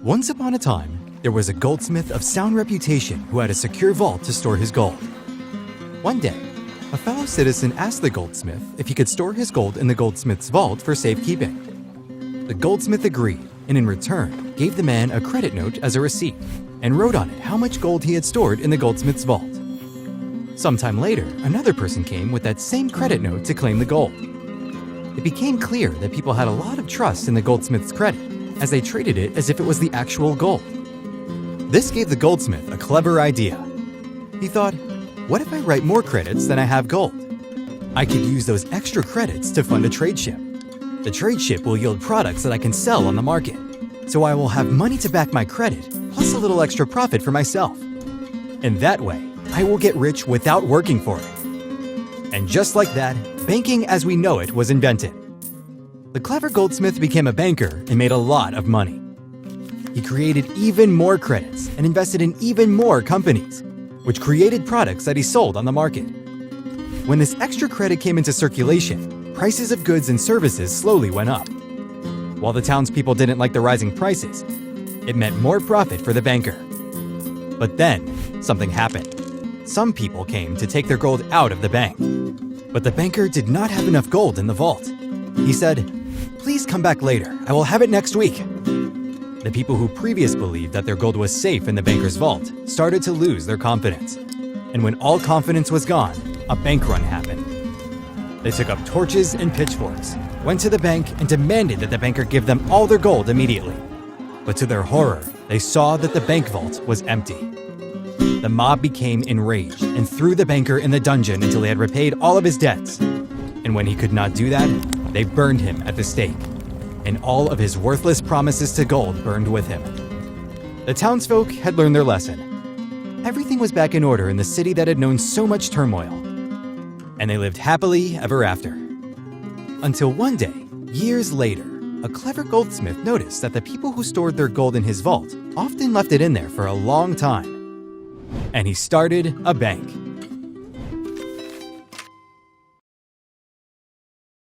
Once upon a time, there was a goldsmith of sound reputation who had a secure vault to store his gold. One day, a fellow citizen asked the goldsmith if he could store his gold in the goldsmith's vault for safekeeping. The goldsmith agreed, and in return, gave the man a credit note as a receipt and wrote on it how much gold he had stored in the goldsmith's vault. Sometime later, another person came with that same credit note to claim the gold. It became clear that people had a lot of trust in the goldsmith's credit, as they treated it as if it was the actual gold. This gave the goldsmith a clever idea. He thought, what if I write more credits than I have gold? I could use those extra credits to fund a trade ship. The trade ship will yield products that I can sell on the market, so I will have money to back my credit, plus a little extra profit for myself. And that way, I will get rich without working for it. And just like that, banking as we know it was invented. The clever goldsmith became a banker and made a lot of money. He created even more credits and invested in even more companies, which created products that he sold on the market. When this extra credit came into circulation, prices of goods and services slowly went up. While the townspeople didn't like the rising prices, it meant more profit for the banker. But then, something happened. Some people came to take their gold out of the bank. But the banker did not have enough gold in the vault. He said, "Please come back later. I will have it next week." The people who previously believed that their gold was safe in the banker's vault started to lose their confidence. And when all confidence was gone, a bank run happened. They took up torches and pitchforks, went to the bank, and demanded that the banker give them all their gold immediately. But to their horror, they saw that the bank vault was empty. The mob became enraged and threw the banker in the dungeon until he had repaid all of his debts. And when he could not do that, they burned him at the stake. And all of his worthless promises to gold burned with him. The townsfolk had learned their lesson. Everything was back in order in the city that had known so much turmoil. And they lived happily ever after. Until one day, years later, a clever goldsmith noticed that the people who stored their gold in his vault often left it in there for a long time. And he started a bank.